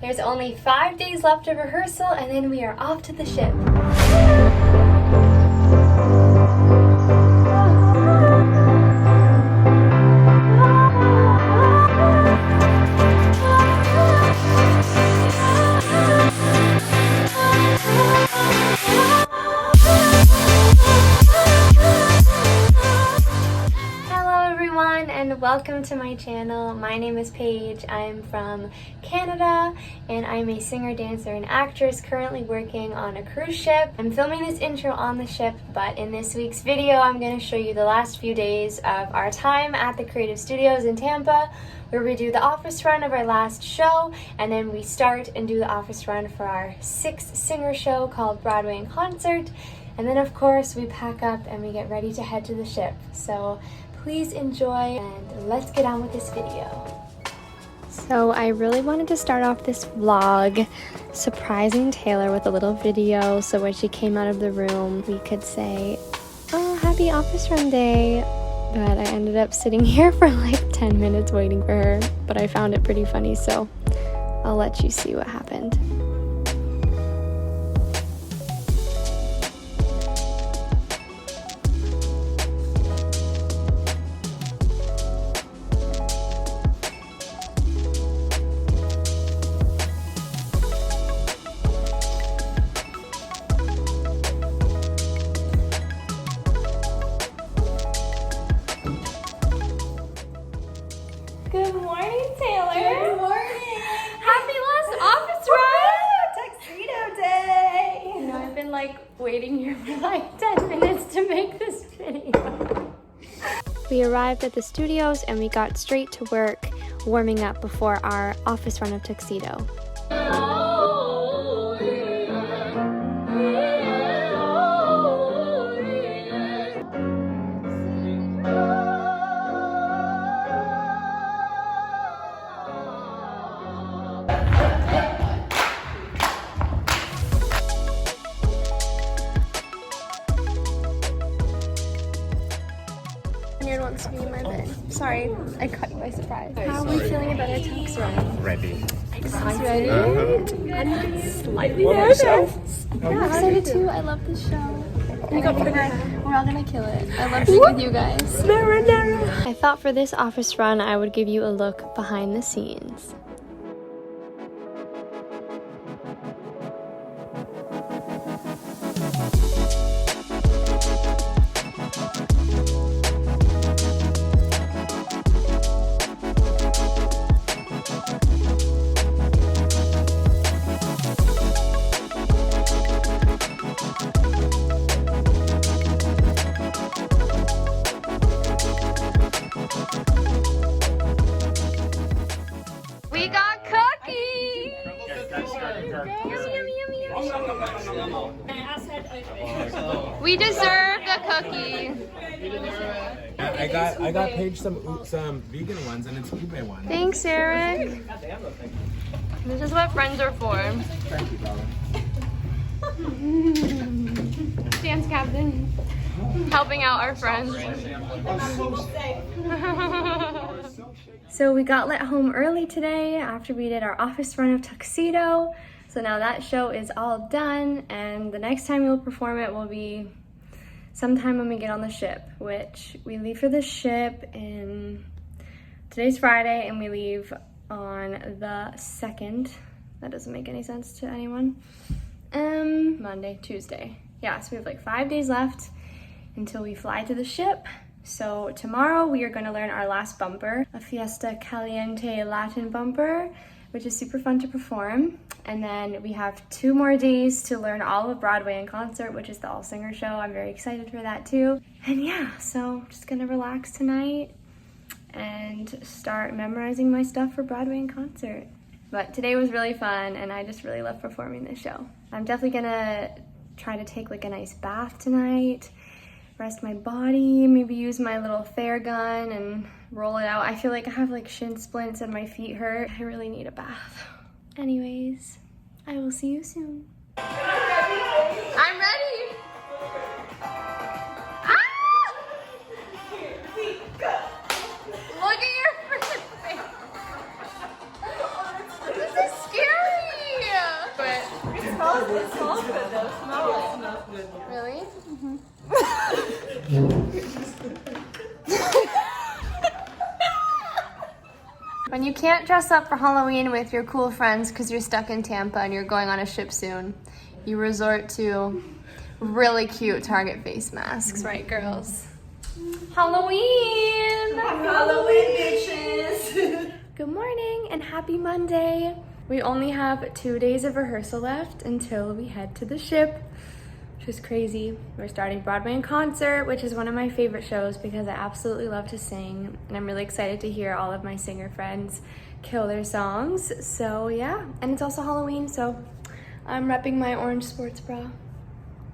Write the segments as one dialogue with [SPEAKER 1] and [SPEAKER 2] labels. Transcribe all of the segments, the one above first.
[SPEAKER 1] There's only 5 days left of rehearsal and then we are off to the ship. And welcome to my channel. My name is Paige. I'm from Canada and I'm a singer, dancer, and actress currently working on a cruise ship. I'm filming this intro on the ship, but in this week's video I'm going to show you the last few days of our time at the Creative Studios in Tampa, where we do the office run of our last show, and then we start and do the office run for our 6th singer show called Broadway in Concert, and then of course we pack up and we get ready to head to the ship. So please enjoy and let's get on with this video. So I really wanted to start off this vlog surprising Taylor with a little video, so when she came out of the room we could say, oh, happy office run day. But I ended up sitting here for like 10 minutes waiting for her, but I found it pretty funny, so I'll let you see what happened. Good morning, Taylor.
[SPEAKER 2] Good morning.
[SPEAKER 1] Happy last office run.
[SPEAKER 2] Tuxedo day.
[SPEAKER 1] You know, I've been like waiting here for like 10 minutes to make this video. We arrived at the studios and we got straight to work warming up before our office run of Tuxedo. Wants to be in my bed. Sorry, I caught you by surprise. How are we feeling about our tux run?
[SPEAKER 3] Ready.
[SPEAKER 1] Ready? I'm slightly nervous. Yeah, I'm excited too. I love this show. We're all gonna kill it. I love being with you guys. I thought for this office run I would give you a look behind the scenes. We got cookies! We deserve the cookie.
[SPEAKER 3] I got Paige some vegan ones and it's ube ones.
[SPEAKER 1] Thanks, Eric. This is what friends are for.
[SPEAKER 3] Thank you, darling.
[SPEAKER 1] Dance captain, helping out our friends. So we got let home early today after we did our office run of Tuxedo. So now that show is all done, and the next time we'll perform it will be sometime when we get on the ship, which we leave for the ship in, today's Friday, and we leave on the 2nd. That doesn't make any sense to anyone. Monday, Tuesday. Yeah, so we have like 5 days left until we fly to the ship. So tomorrow we are going to learn our last bumper, a Fiesta Caliente Latin bumper, which is super fun to perform. And then we have 2 more days to learn all of Broadway in Concert, which is the all-singer show. I'm very excited for that too. And yeah, so just gonna relax tonight and start memorizing my stuff for Broadway in Concert. But today was really fun and I just really love performing this show. I'm definitely gonna try to take like a nice bath tonight, rest my body, maybe use my little fair gun and roll it out. I feel like I have like shin splints and my feet hurt. I really need a bath. Anyways, I will see you soon. I'm ready. Ah! Look at your freaking face. This is scary.
[SPEAKER 2] It smells good though. Smells good.
[SPEAKER 1] Really? When you can't dress up for Halloween with your cool friends because you're stuck in Tampa and you're going on a ship soon, you resort to really cute Target face masks, right, girls? Halloween!
[SPEAKER 2] Halloween, bitches.
[SPEAKER 1] Good morning and happy Monday. We only have 2 days of rehearsal left until we head to the ship, which is crazy. We're starting Broadway in Concert, which is one of my favorite shows because I absolutely love to sing, and I'm really excited to hear all of my singer friends kill their songs. So yeah, and it's also Halloween, so I'm repping my orange sports bra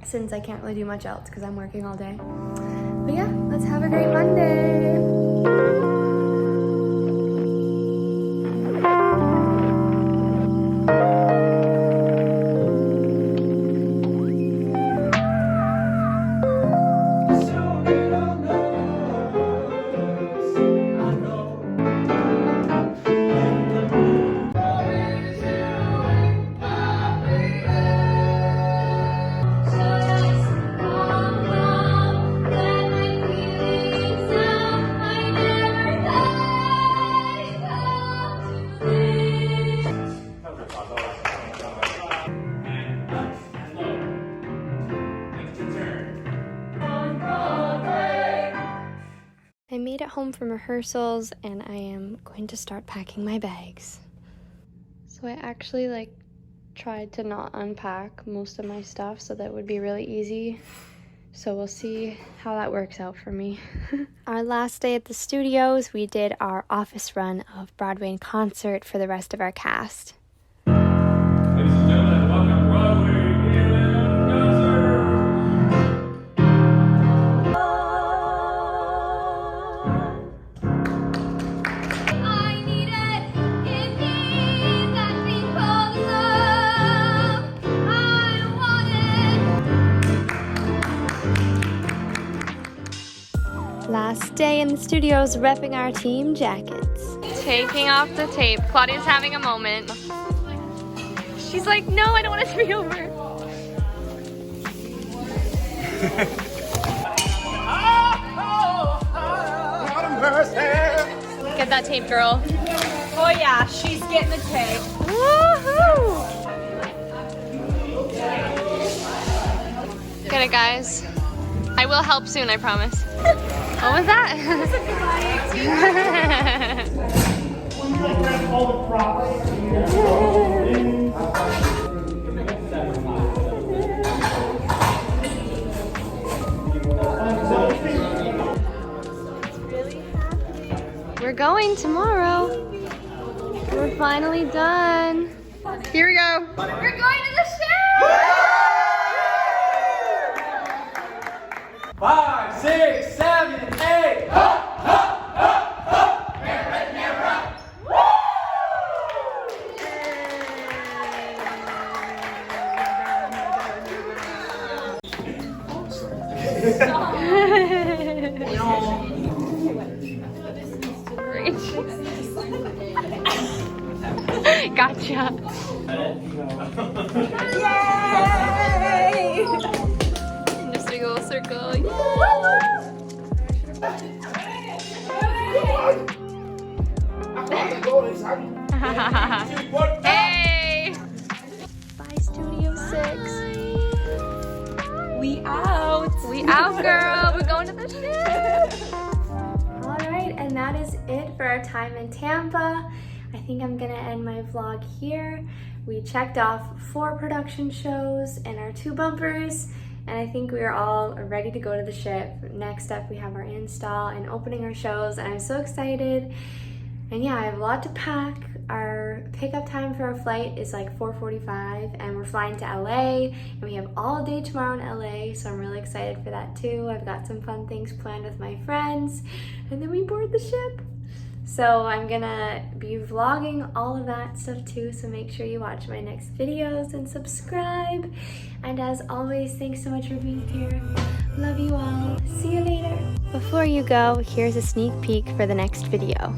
[SPEAKER 1] since I can't really do much else because I'm working all day. But yeah, let's have a great Monday. I made it home from rehearsals and I am going to start packing my bags. So I actually tried to not unpack most of my stuff so that would be really easy. So we'll see how that works out for me. Our last day at the studios, we did our office run of Broadway in Concert for the rest of our cast.
[SPEAKER 4] Ladies and gentlemen, welcome Broadway in Concert!
[SPEAKER 1] Last day in the studios, repping our team jackets. Taking off the tape. Claudia's having a moment. She's like, no, I don't want it to be over. Get that tape, girl.
[SPEAKER 2] Oh yeah, she's getting the tape.
[SPEAKER 1] Woohoo! Get it, guys. I will help soon, I promise. What was that? We're going tomorrow. We're finally done. Here we go. We're going to the show!
[SPEAKER 5] 5, 6, 7, 8.
[SPEAKER 1] Gotcha.
[SPEAKER 2] Yay!
[SPEAKER 1] Just a little circle. Hey! Bye, Studio 6.
[SPEAKER 2] We out.
[SPEAKER 1] We out, girl. We're going to the ship. All right, and that is it for our time in Tampa. I think I'm gonna end my vlog here. We checked off 4 production shows and our 2 bumpers, and I think we are all ready to go to the ship. Next up, we have our install and opening our shows, and I'm so excited. And yeah, I have a lot to pack. Our pickup time for our flight is like 4:45, and we're flying to LA, and we have all day tomorrow in LA, so I'm really excited for that too. I've got some fun things planned with my friends, and then we board the ship. So I'm gonna be vlogging all of that stuff too, so make sure you watch my next videos and subscribe. And as always, thanks so much for being here. Love you all. See you later. Before you go, here's a sneak peek for the next video.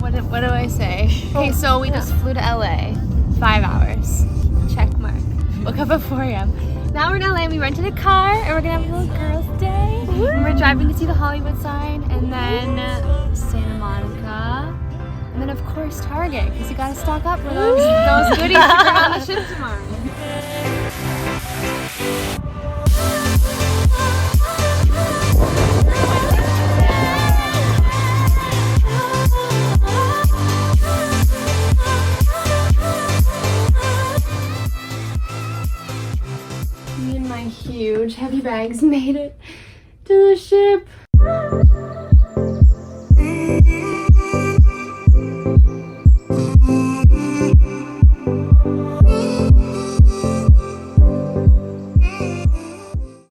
[SPEAKER 1] What do I say? Okay, so we just flew to LA, 5 hours. Check mark. What woke up at 4 a.m. Now we're in LA, we rented a car, and we're gonna have a little girls' day. And we're driving to see the Hollywood sign, and then Santa Monica, and then of course Target, because you gotta stock up for those goodies to bring on the ship tomorrow. Me and my huge heavy bags made it to the ship.